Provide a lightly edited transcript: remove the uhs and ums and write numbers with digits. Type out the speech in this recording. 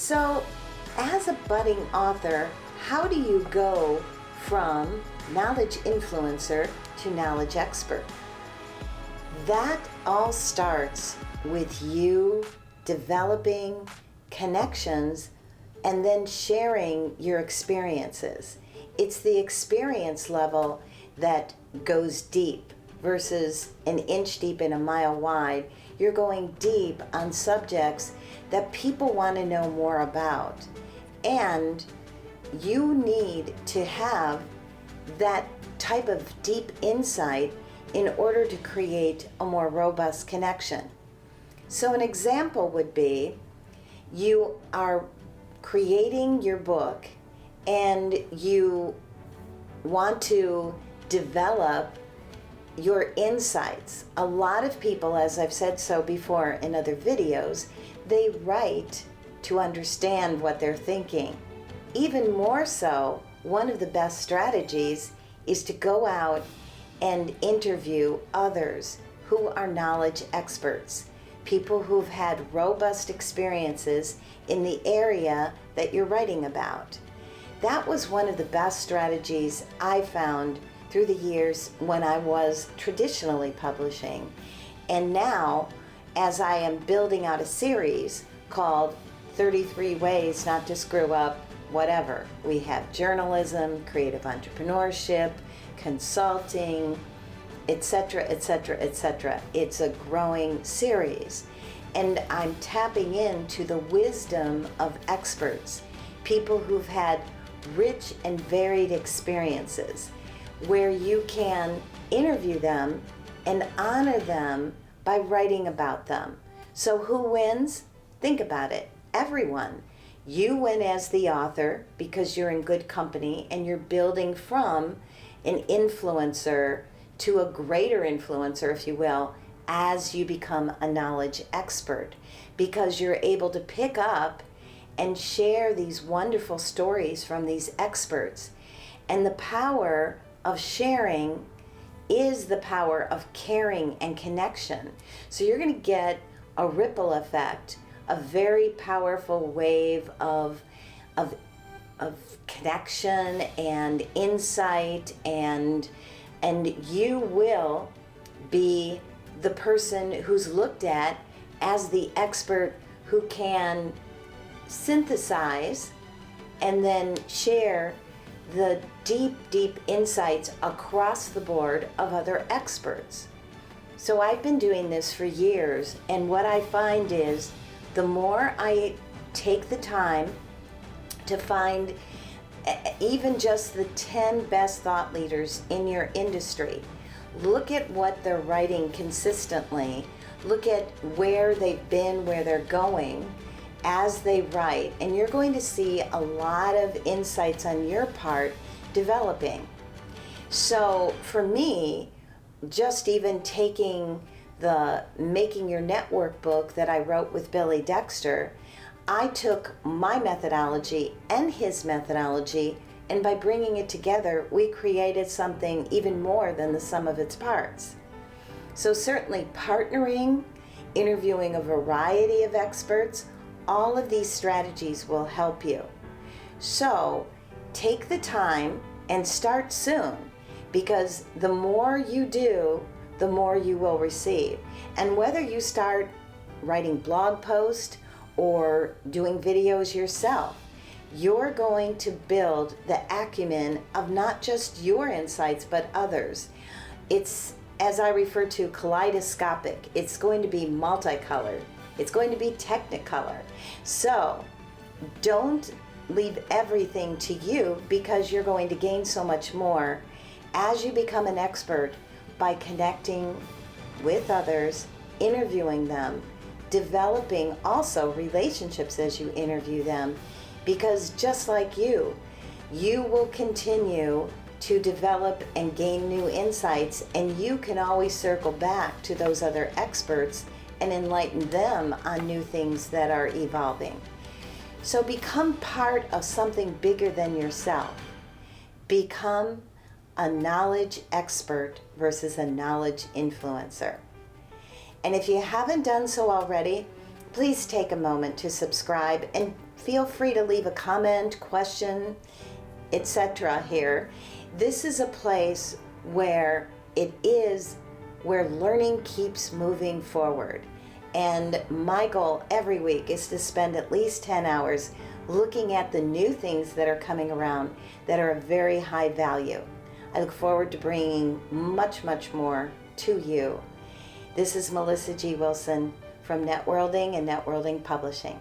So, as a budding author, how do you go from knowledge influencer to knowledge expert? That all starts with you developing connections and then sharing your experiences. It's the experience level that goes deep versus an inch deep and a mile wide. You're going deep on subjects that people want to know more about. And you need to have that type of deep insight in order to create a more robust connection. So an example would be you are creating your book and you want to develop your insights. A lot of people, as I've said so before in other videos, they write to understand what they're thinking. Even more so, one of the best strategies is to go out and interview others who are knowledge experts, people who've had robust experiences in the area that you're writing about. That was one of the best strategies I found through the years when I was traditionally publishing. And now, as I am building out a series called 33 Ways Not to Screw Up Whatever. We have journalism, creative entrepreneurship, consulting, etc., etc., etc. It's a growing series. And I'm tapping into the wisdom of experts, people who've had rich and varied experiences, where you can interview them and honor them by writing about them. So who wins? Think about it. Everyone. You win as the author because you're in good company and you're building from an influencer to a greater influencer, if you will, as you become a knowledge expert, because you're able to pick up and share these wonderful stories from these experts. And the power of sharing is the power of caring and connection. So you're going to get a ripple effect, a very powerful wave of connection and insight, and you will be the person who's looked at as the expert who can synthesize and then share the deep, deep insights across the board of other experts. So I've been doing this for years, and what I find is the more I take the time to find even just the 10 best thought leaders in your industry, look at what they're writing consistently, look at where they've been, where they're going as they write, and you're going to see a lot of insights on your part developing. So for me, just even taking the Making Your Network book that I wrote with Billy Dexter, I took my methodology and his methodology, and by bringing it together, we created something even more than the sum of its parts. So certainly partnering, interviewing a variety of experts, all of these strategies will help you. So take the time and start soon, because the more you do, the more you will receive. And whether you start writing blog posts or doing videos yourself, you're going to build the acumen of not just your insights, but others. It's, as I refer to, kaleidoscopic. It's going to be multicolored. It's going to be technicolor. So don't leave everything to you, because you're going to gain so much more as you become an expert by connecting with others, interviewing them, developing also relationships as you interview them, because just like you will continue to develop and gain new insights, and you can always circle back to those other experts and enlighten them on new things that are evolving. So become part of something bigger than yourself. Become a knowledge expert versus a knowledge influencer. And if you haven't done so already, please take a moment to subscribe and feel free to leave a comment, question, etc. here. This is a place where where learning keeps moving forward. And my goal every week is to spend at least 10 hours looking at the new things that are coming around that are of very high value. I look forward to bringing much, much more to you. This is Melissa G. Wilson from Networlding and Networlding Publishing.